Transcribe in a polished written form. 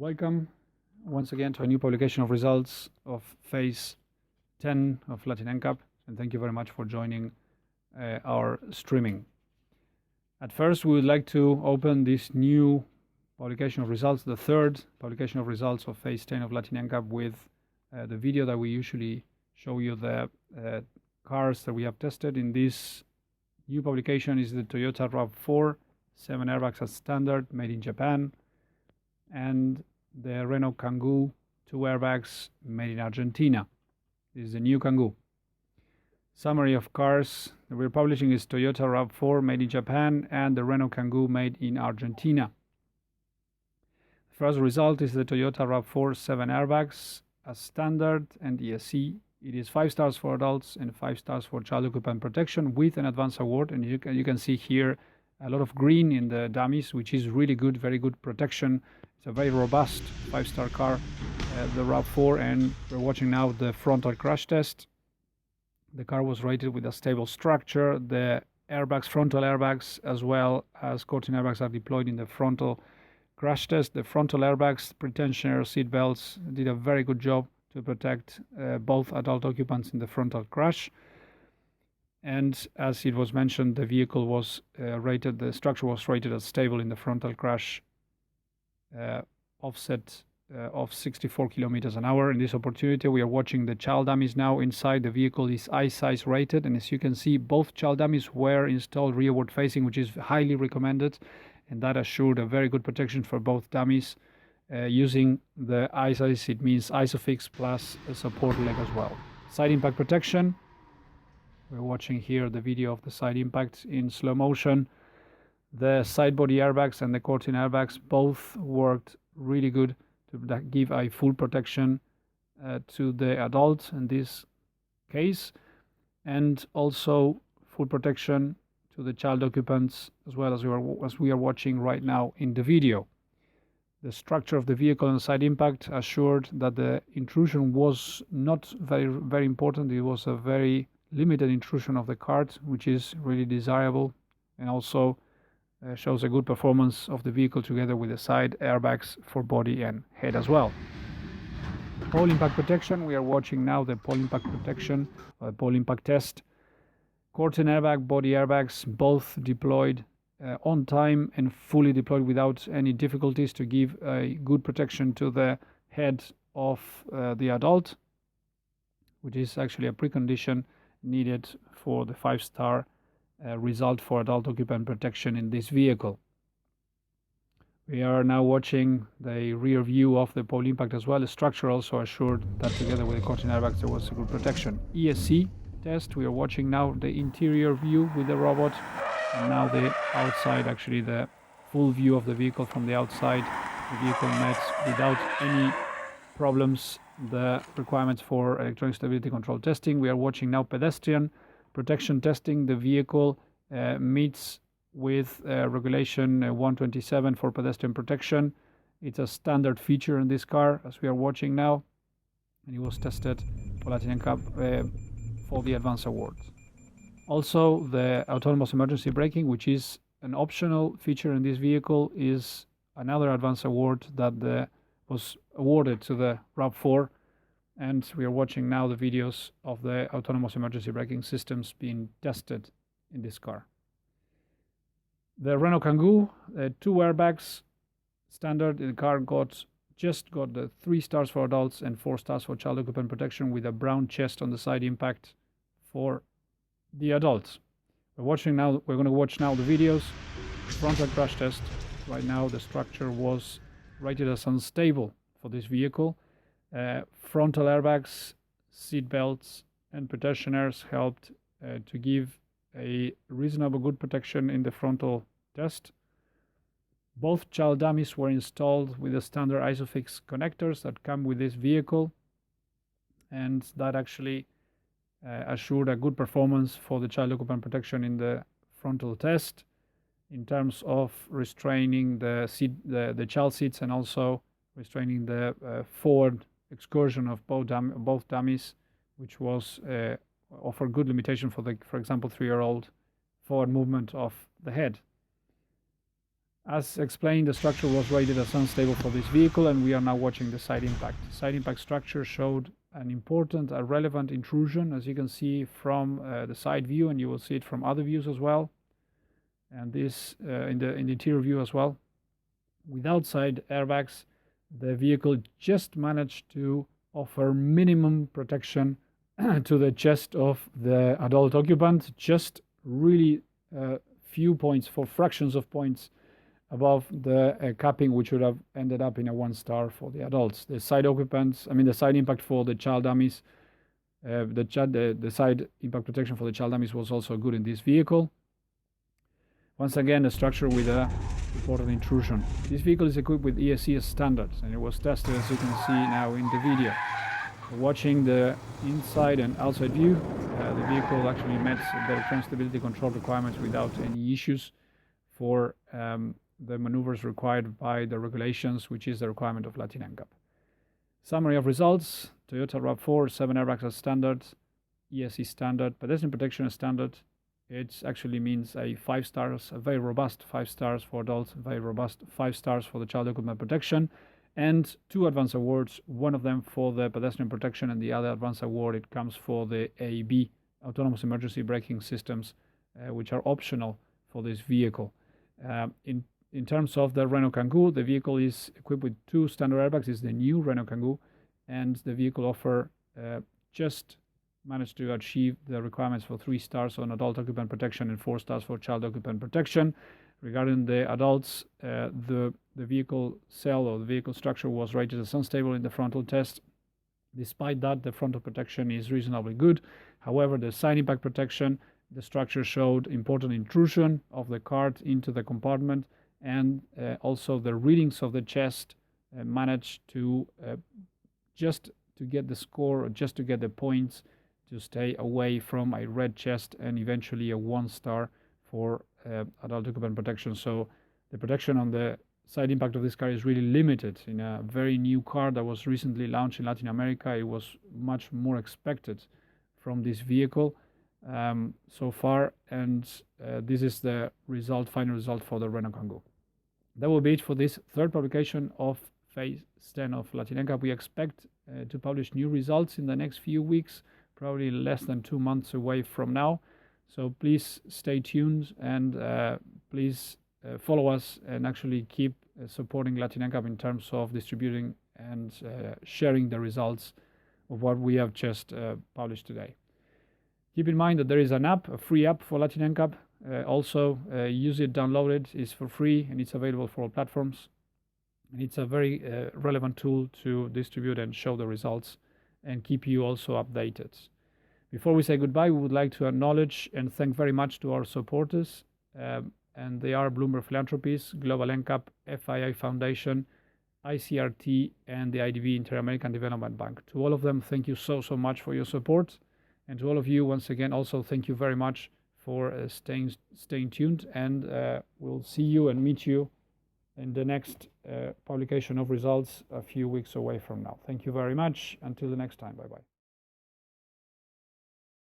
Welcome once again to a new publication of results of phase 10 of LatinNCAP, and thank you very much for joining our streaming. At first, we would like to open this new publication of results, the third publication of results of phase 10 of LatinNCAP, with the video that we usually show you the cars that we have tested. In this new publication is the Toyota RAV4, 7 airbags as standard, made in Japan, and the Renault Kangoo, 2 airbags, made in Argentina. This is the new Kangoo. Summary of cars that we're publishing is Toyota RAV4, made in Japan, and the Renault Kangoo, made in Argentina. The first result is the Toyota RAV4, 7 airbags as standard and ESC. It is 5 stars for adults and 5 stars for child occupant protection with an advance award. And you can see here a lot of green in the dummies, which is really good, very good protection. It's a very robust 5-star car, the RAV4, and we're watching now the frontal crash test. The car was rated with a stable structure. The airbags, frontal airbags, as well as curtain airbags are deployed in the frontal crash test. The frontal airbags, pretensioner seat belts did a very good job to protect both adult occupants in the frontal crash. And as it was mentioned, the vehicle was the structure was rated as stable in the frontal crash, offset of 64 kilometers an hour. In this opportunity, we are watching the child dummies now. Inside the vehicle is I-size rated, and as you can see, both child dummies were installed rearward facing, which is highly recommended, and that assured a very good protection for both dummies. Using the I-size, it means ISOFIX plus a support leg as well. Side impact protection. We're watching here the video of the side impact in slow motion. The side body airbags and the curtain airbags both worked really good to give a full protection to the adult in this case, and also full protection to the child occupants as well as we are watching right now in the video. The structure of the vehicle and side impact assured that the intrusion was not very important. It was a very limited intrusion of the cart, which is really desirable, and also shows a good performance of the vehicle together with the side airbags for body and head as well. Pole impact protection. We are watching now the pole impact protection, pole impact test. Curtain airbag, body airbags, both deployed on time and fully deployed without any difficulties to give a good protection to the head of the adult, which is actually a precondition needed for the 5-star result for adult occupant protection in this vehicle. We are now watching the rear view of the pole impact as well. The structure also assured that together with the curtain airbags there was a good protection. ESC test. We are watching now the interior view with the robot, and now the outside, actually the full view of the vehicle from the outside. The vehicle met without any problems the requirements for electronic stability control testing. We are watching now pedestrian protection testing. The vehicle meets with regulation 127 for pedestrian protection. It's a standard feature in this car, as we are watching now, and it was tested for LatinNCAP for the advance award. Also, the autonomous emergency braking, which is an optional feature in this vehicle, is another advance award that was awarded to the RAV4, and we are watching now the videos of the autonomous emergency braking systems being tested in this car. The Renault Kangoo, 2 airbags, standard. The car just got the 3 stars for adults and 4 stars for child occupant protection, with a brown chest on the side impact for the adults. We're going to watch now the videos. Frontal crash test. Right now the structure was rated as unstable for this vehicle. Frontal airbags, seat belts, and pretensioners helped to give a reasonable good protection in the frontal test. Both child dummies were installed with the standard ISOFIX connectors that come with this vehicle, and that actually assured a good performance for the child occupant protection in the frontal test in terms of restraining the child seats, and also restraining the forward excursion of both dummies, which was offer good limitation for example, 3-year-old forward movement of the head. As explained, the structure was rated as unstable for this vehicle, and we are now watching the side impact. The side impact structure showed an important, a relevant intrusion, as you can see from the side view, and you will see it from other views as well, and this in the interior view as well. Without side airbags, the vehicle just managed to offer minimum protection to the chest of the adult occupant, just really few points, for fractions of points above the capping, which would have ended up in a 1 star for the adults. The side occupants, the side impact for the child dummies, the side impact protection for the child dummies was also good in this vehicle. Once again, a structure with a reported intrusion. This vehicle is equipped with ESC standards, and it was tested, as you can see now in the video. Watching the inside and outside view, the vehicle actually met the electronic stability control requirements without any issues for the maneuvers required by the regulations, which is the requirement of LatinNCAP. Summary of results: Toyota RAV4, 7 airbags as standard, ESC standard, pedestrian protection as standard. It actually means a 5 stars, a very robust 5 stars for adults, very robust 5 stars for the child occupant protection, and 2 advance awards, one of them for the pedestrian protection, and the other advance award, it comes for the AEB, autonomous emergency braking systems, which are optional for this vehicle. In terms of the Renault Kangoo, the vehicle is equipped with 2 standard airbags. It's the new Renault Kangoo, and the vehicle offer just managed to achieve the requirements for 3 stars on adult occupant protection and 4 stars for child occupant protection. Regarding the adults, the vehicle cell or the vehicle structure was rated as unstable in the frontal test. Despite that, the frontal protection is reasonably good. However, the side impact protection, the structure showed important intrusion of the cart into the compartment, and also the readings of the chest managed to just to get the score, or just to get the points to stay away from a red chest and eventually a 1 star for adult occupant protection. So the protection on the side impact of this car is really limited. In a very new car that was recently launched in Latin America, it was much more expected from this vehicle so far, and this is the final result for the Renault Kangoo. That will be it for this third publication of phase 10 of LatinNCAP. We expect to publish new results in the next few weeks, probably less than 2 months away from now. So please stay tuned, and please follow us and actually keep supporting LatinNCAP in terms of distributing and sharing the results of what we have just published today. Keep in mind that there is an app, a free app for LatinNCAP. Also, use it, download it. It's for free and it's available for all platforms. And it's a very relevant tool to distribute and show the results and keep you also updated. Before we say goodbye, we would like to acknowledge and thank very much to our supporters. And they are Bloomberg Philanthropies, Global NCAP, FII Foundation, ICRT, and the IDB, Inter-American Development Bank. To all of them, thank you so much for your support. And to all of you, once again, also thank you very much for staying tuned. And we'll see you and meet you in the next publication of results a few weeks away from now. Thank you very much. Until the next time. Bye-bye.